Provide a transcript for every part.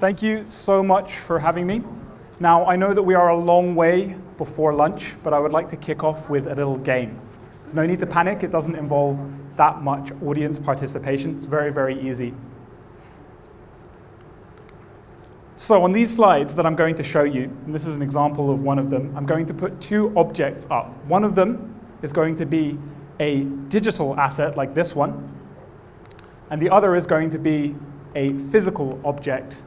Thank you so much for having me. Now, I know that we are a long way before lunch, but I would like to kick off with a little game. There's no need to panic. It doesn't involve that much audience participation. It's very, very easy. So on these slides that I'm going to show you, and this is an example of one of them, I'm going to put two objects up. One of them is going to be a digital asset like this one, and the other is going to be a physical object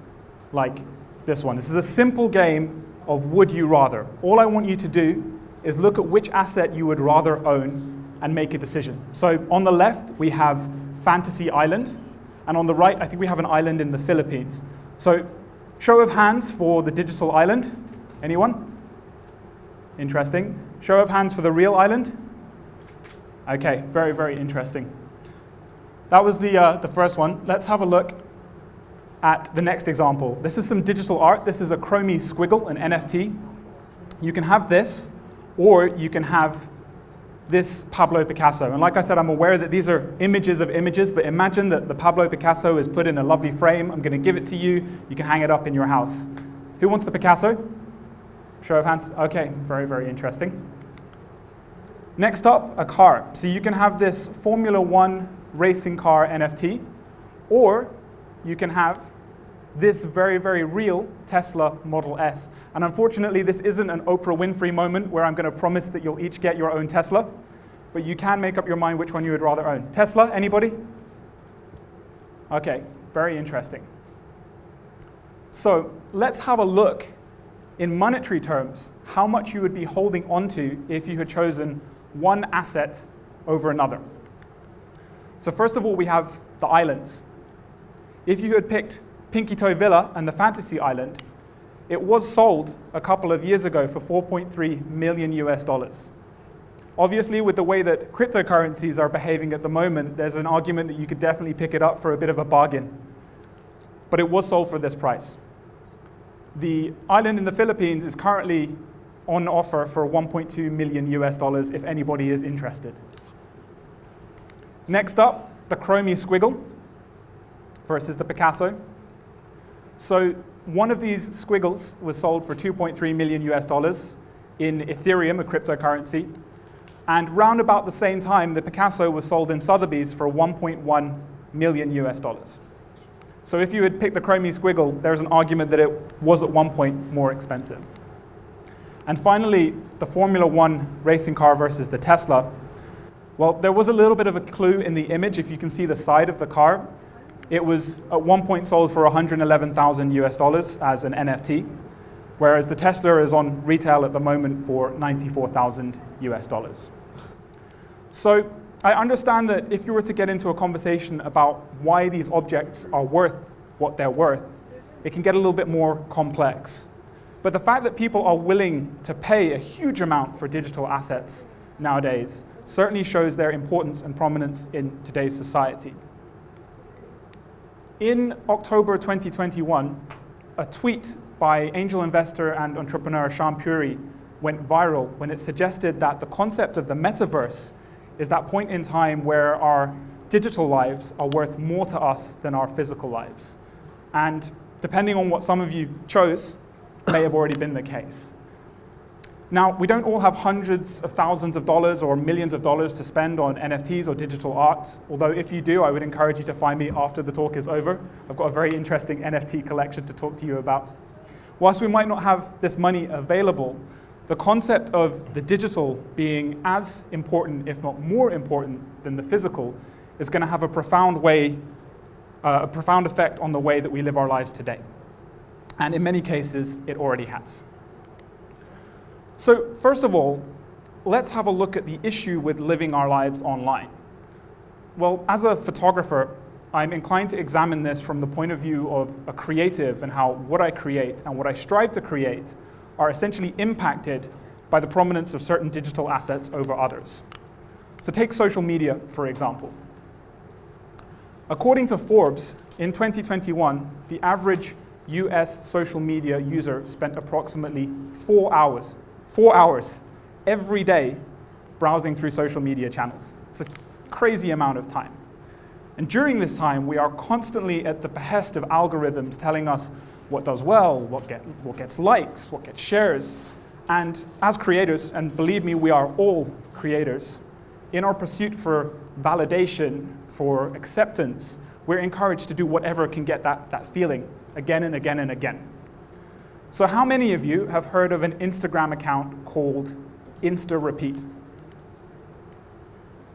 like this one. This is a simple game of would you rather. All I want you to do is look at which asset you would rather own and make a decision. So on the left, we have Fantasy Island, and on the right, I think we have an island in the Philippines. So show of hands for the digital island. Anyone? Interesting. Show of hands for the real island. Okay, very, very interesting. That was the first one. Let's have a look at the next example. This is some digital art. This is a chromie squiggle, an NFT. You can have this, or you can have this Pablo Picasso. And like I said, I'm aware that these are images of images, but imagine that the Pablo Picasso is put in a lovely frame. I'm going to give it to you. You can hang it up in your house. Who wants the Picasso? Show of hands. Okay, very, very interesting. Next up, a car. So you can have this Formula One racing car NFT, or you can have this very, very real Tesla Model S. And unfortunately, this isn't an Oprah Winfrey moment where I'm going to promise that you'll each get your own Tesla, but you can make up your mind which one you would rather own. Tesla, anybody? Okay, very interesting. So let's have a look in monetary terms, how much you would be holding onto if you had chosen one asset over another. So first of all, we have the islands. If you had picked Pinky Toe Villa and the Fantasy Island, it was sold a couple of years ago for $4.3 million US. Obviously, with the way that cryptocurrencies are behaving at the moment, there's an argument that you could definitely pick it up for a bit of a bargain. But it was sold for this price. The island in the Philippines is currently on offer for $1.2 million US if anybody is interested. Next up, the chromie squiggle versus the Picasso. So one of these squiggles was sold for $2.3 million US in Ethereum, a cryptocurrency. And round about the same time, the Picasso was sold in Sotheby's for $1.1 million US. So if you had picked the chromie squiggle, there's an argument that it was at one point more expensive. And finally, the Formula One racing car versus the Tesla. Well, there was a little bit of a clue in the image. If you can see the side of the car, it was at one point sold for $111,000 US as an NFT, whereas the Tesla is on retail at the moment for $94,000 US. So I understand that if you were to get into a conversation about why these objects are worth what they're worth, it can get a little bit more complex. But the fact that people are willing to pay a huge amount for digital assets nowadays certainly shows their importance and prominence in today's society. In October 2021, a tweet by angel investor and entrepreneur Sean Puri went viral when it suggested that the concept of the metaverse is that point in time where our digital lives are worth more to us than our physical lives. And depending on what some of you chose, may have already been the case. Now, we don't all have hundreds of thousands of dollars or millions of dollars to spend on NFTs or digital art, although if you do, I would encourage you to find me after the talk is over. I've got a very interesting NFT collection to talk to you about. Whilst we might not have this money available, the concept of the digital being as important, if not more important, than the physical is going to have a profound effect on the way that we live our lives today. And in many cases, it already has. So first of all, let's have a look at the issue with living our lives online. Well, as a photographer, I'm inclined to examine this from the point of view of a creative and how what I create and what I strive to create are essentially impacted by the prominence of certain digital assets over others. So take social media, for example. According to Forbes, in 2021, the average US social media user spent approximately 4 hours every day browsing through social media channels. It's a crazy amount of time. And during this time, we are constantly at the behest of algorithms telling us what does well, what gets likes, what gets shares. And as creators, and believe me, we are all creators, in our pursuit for validation, for acceptance, we're encouraged to do whatever can get that feeling again and again and again. So how many of you have heard of an Instagram account called InstaRepeat?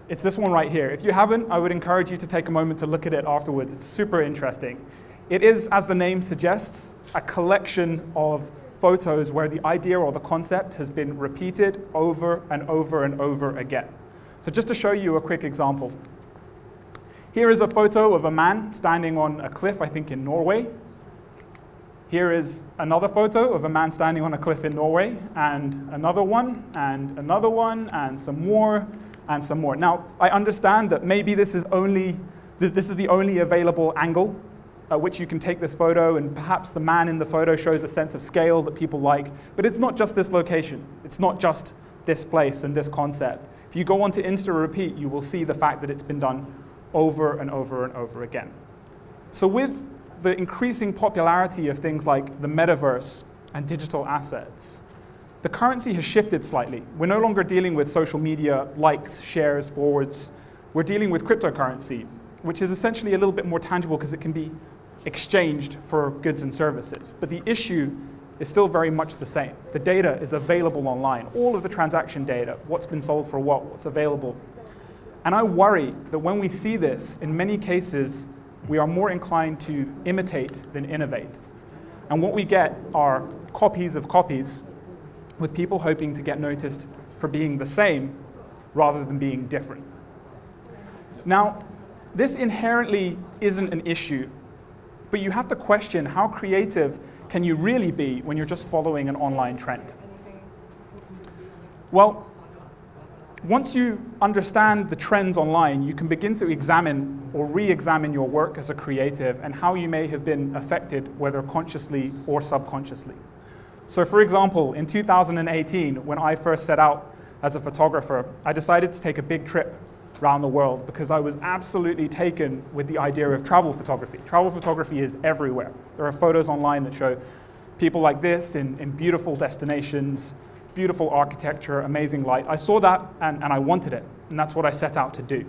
It's this one right here. If you haven't, I would encourage you to take a moment to look at it afterwards. It's super interesting. It is, as the name suggests, a collection of photos where the idea or the concept has been repeated over and over and over again. So just to show you a quick example. Here is a photo of a man standing on a cliff, I think in Norway. Here is another photo of a man standing on a cliff in Norway, and another one, and some more, and some more. Now, I understand that maybe this is the only available angle at which you can take this photo, and perhaps the man in the photo shows a sense of scale that people like, but it's not just this location. It's not just this place and this concept. If you go onto InstaRepeat, you will see the fact that it's been done over and over and over again. So with the increasing popularity of things like the metaverse and digital assets, the currency has shifted slightly. We're no longer dealing with social media likes, shares, forwards. We're dealing with cryptocurrency, which is essentially a little bit more tangible because it can be exchanged for goods and services. But the issue is still very much the same. The data is available online. All of the transaction data, what's been sold for what's available. And I worry that when we see this, in many cases, we are more inclined to imitate than innovate. And what we get are copies of copies, with people hoping to get noticed for being the same rather than being different. Now, this inherently isn't an issue, but you have to question how creative can you really be when you're just following an online trend? Well, once you understand the trends online, you can begin to examine or re-examine your work as a creative and how you may have been affected, whether consciously or subconsciously. So for example, in 2018, when I first set out as a photographer, I decided to take a big trip around the world because I was absolutely taken with the idea of travel photography. Travel photography is everywhere. There are photos online that show people like this in beautiful destinations, beautiful architecture, amazing light. I saw that and I wanted it, and that's what I set out to do.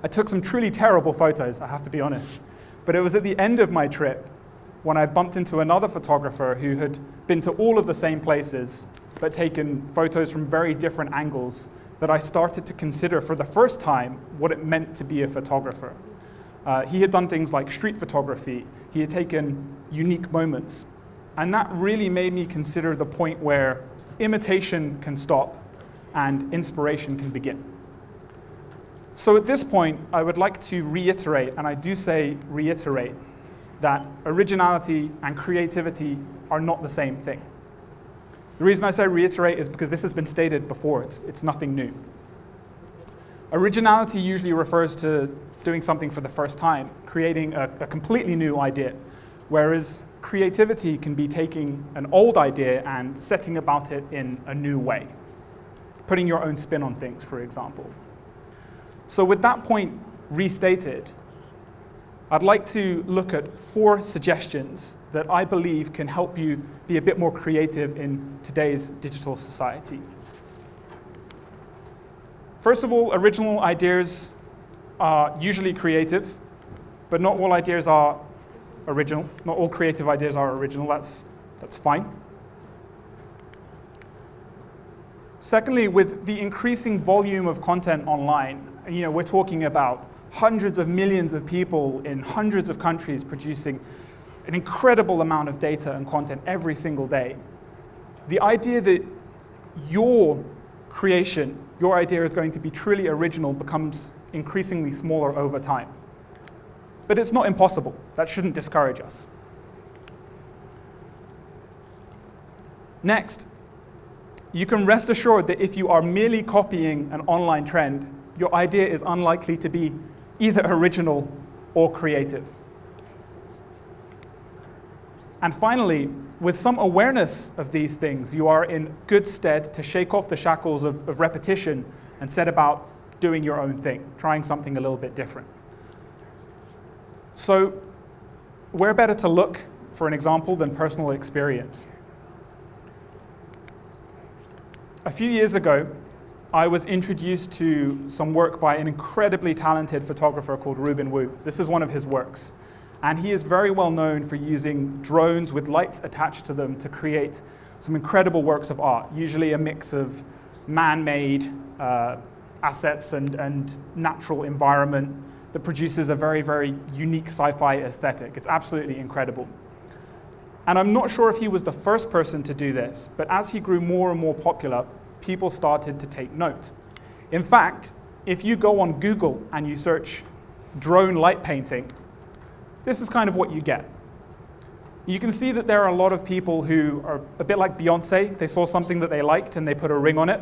I took some truly terrible photos, I have to be honest, but it was at the end of my trip when I bumped into another photographer who had been to all of the same places, but taken photos from very different angles, that I started to consider for the first time what it meant to be a photographer. He had done things like street photography. He had taken unique moments. And that really made me consider the point where imitation can stop and inspiration can begin. So at this point, I would like to reiterate, and I do say reiterate, that originality and creativity are not the same thing. The reason I say reiterate is because this has been stated before. It's nothing new. Originality usually refers to doing something for the first time, creating a completely new idea, whereas creativity can be taking an old idea and setting about it in a new way, putting your own spin on things, for example. So with that point restated, I'd like to look at 4 suggestions that I believe can help you be a bit more creative in today's digital society. First of all, original ideas are usually creative, but not all ideas are original. Not all creative ideas are original. That's fine. Secondly, with the increasing volume of content online, we're talking about hundreds of millions of people in hundreds of countries producing an incredible amount of data and content every single day. The idea that your creation, your idea is going to be truly original becomes increasingly smaller over time. But it's not impossible. That shouldn't discourage us. Next, you can rest assured that if you are merely copying an online trend, your idea is unlikely to be either original or creative. And finally, with some awareness of these things, you are in good stead to shake off the shackles of repetition and set about doing your own thing, trying something a little bit different. So where better to look for an example than personal experience. A few years ago, I was introduced to some work by an incredibly talented photographer called Ruben Wu. This is one of his works. And he is very well known for using drones with lights attached to them to create some incredible works of art, usually a mix of man-made assets and natural environment that produces a very, very unique sci-fi aesthetic. It's absolutely incredible. And I'm not sure if he was the first person to do this, but as he grew more and more popular, people started to take note. In fact, if you go on Google and you search drone light painting, this is kind of what you get. You can see that there are a lot of people who are a bit like Beyonce. They saw something that they liked and they put a ring on it.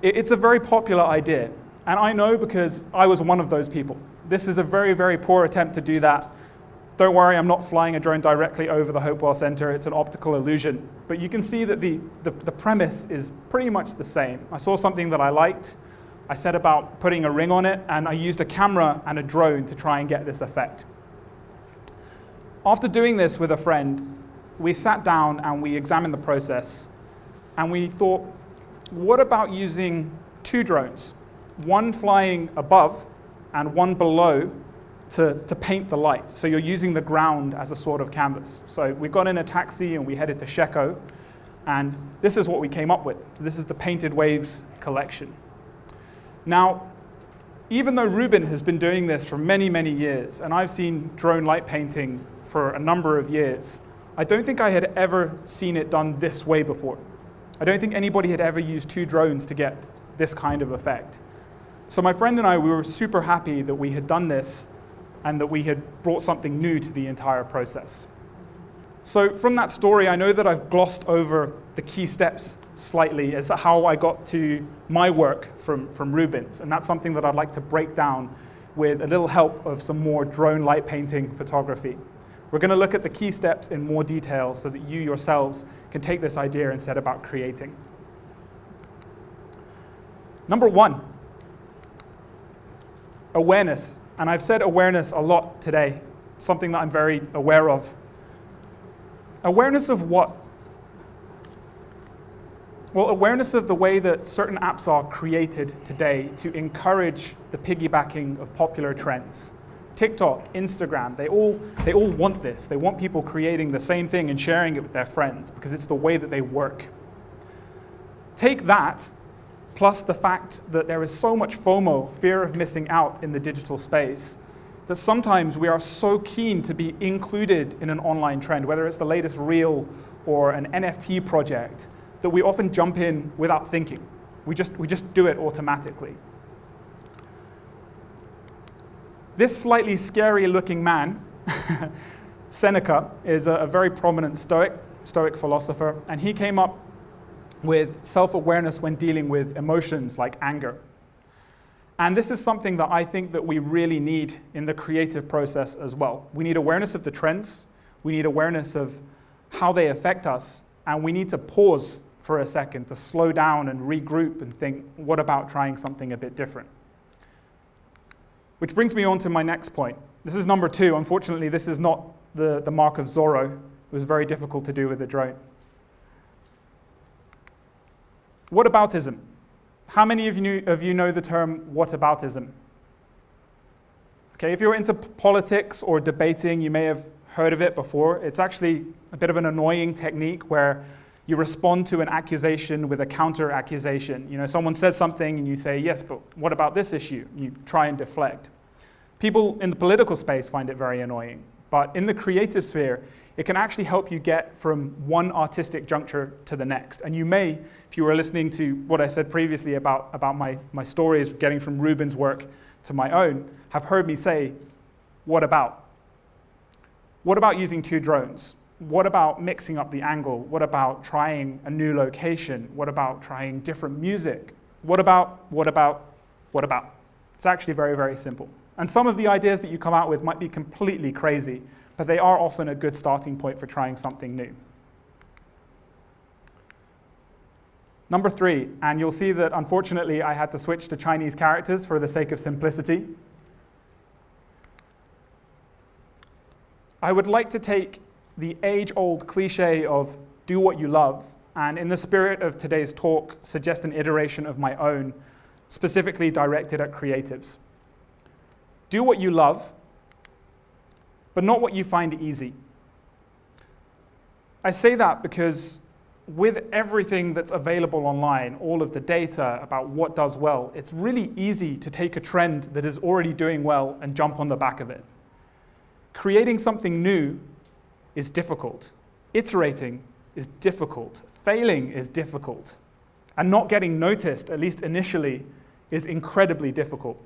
It's a very popular idea. And I know because I was one of those people. This is a very, very poor attempt to do that. Don't worry, I'm not flying a drone directly over the Hopewell Center. It's an optical illusion. But you can see that the premise is pretty much the same. I saw something that I liked. I set about putting a ring on it, and I used a camera and a drone to try and get this effect. After doing this with a friend, we sat down and we examined the process. And we thought, what about using two drones? One flying above and one below to paint the light. So you're using the ground as a sort of canvas. So we got in a taxi and we headed to TEDxCUHK, and this is what we came up with. So this is the Painted Waves collection. Now, even though Ruben has been doing this for many, many years, and I've seen drone light painting for a number of years, I don't think I had ever seen it done this way before. I don't think anybody had ever used two drones to get this kind of effect. So my friend and I, we were super happy that we had done this and that we had brought something new to the entire process. So from that story, I know that I've glossed over the key steps slightly as to how I got to my work from Ruben's, and that's something that I'd like to break down with a little help of some more drone light painting photography. We're going to look at the key steps in more detail so that you yourselves can take this idea and set about creating. Number one, awareness. And I've said awareness a lot today, something that I'm very aware of. Awareness of what? Well, awareness of the way that certain apps are created today to encourage the piggybacking of popular trends. TikTok, Instagram, they all want this. They want people creating the same thing and sharing it with their friends because it's the way that they work. Take that, plus the fact that there is so much FOMO, fear of missing out in the digital space, that sometimes we are so keen to be included in an online trend, whether it's the latest reel or an NFT project, that we often jump in without thinking. We just do it automatically. This slightly scary looking man, Seneca, is a very prominent Stoic philosopher, and he came up with self-awareness when dealing with emotions like anger. And this is something that I think that we really need in the creative process as well. We need awareness of the trends, we need awareness of how they affect us, and we need to pause for a second to slow down and regroup and think, what about trying something a bit different? Which brings me on to my next point. This is number two. Unfortunately, this is not the mark of Zorro. It was very difficult to do with a drone. Whataboutism. How many of you know the term whataboutism? Okay, if you're into politics or debating, you may have heard of it before. It's actually a bit of an annoying technique where you respond to an accusation with a counter-accusation. You know, someone says something and you say, yes, but what about this issue? You try and deflect. People in the political space find it very annoying, but in the creative sphere, it can actually help you get from one artistic juncture to the next. And you may, if you were listening to what I said previously about my stories getting from Ruben's work to my own, have heard me say, what about? What about using two drones? What about mixing up the angle? What about trying a new location? What about trying different music? What about? It's actually very, very simple. And some of the ideas that you come out with might be completely crazy, but they are often a good starting point for trying something new. Number three, and you'll see that unfortunately I had to switch to Chinese characters for the sake of simplicity. I would like to take the age-old cliche of do what you love, and in the spirit of today's talk, suggest an iteration of my own, specifically directed at creatives. Do what you love, but not what you find easy. I say that because with everything that's available online, all of the data about what does well, it's really easy to take a trend that is already doing well and jump on the back of it. Creating something new is difficult. Iterating is difficult. Failing is difficult. And not getting noticed, at least initially, is incredibly difficult.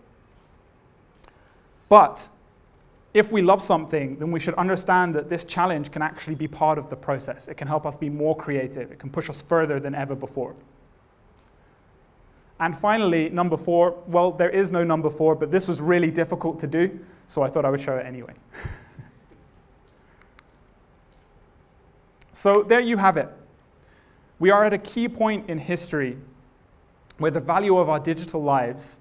But if we love something, then we should understand that this challenge can actually be part of the process. It can help us be more creative. It can push us further than ever before. And finally, number 4, well, there is no number 4, but this was really difficult to do, so I thought I would show it anyway. So there you have it. We are at a key point in history where the value of our digital lives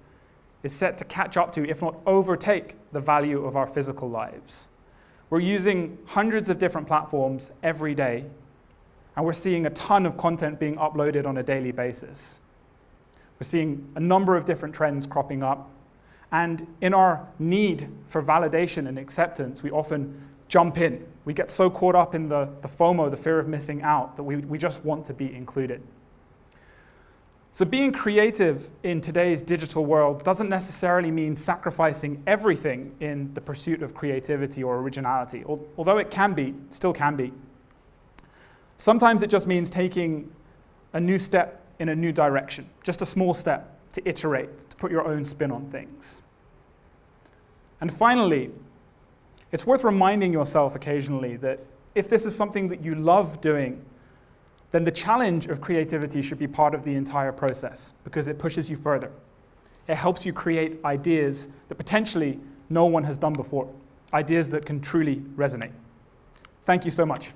is set to catch up to, if not overtake, the value of our physical lives. We're using hundreds of different platforms every day, and we're seeing a ton of content being uploaded on a daily basis. We're seeing a number of different trends cropping up, and in our need for validation and acceptance, we often jump in. We get so caught up in the FOMO, the fear of missing out, that we just want to be included. So being creative in today's digital world doesn't necessarily mean sacrificing everything in the pursuit of creativity or originality, although it can be, still can be. Sometimes it just means taking a new step in a new direction, just a small step to iterate, to put your own spin on things. And finally, it's worth reminding yourself occasionally that if this is something that you love doing, then the challenge of creativity should be part of the entire process because it pushes you further. It helps you create ideas that potentially no one has done before, ideas that can truly resonate. Thank you so much.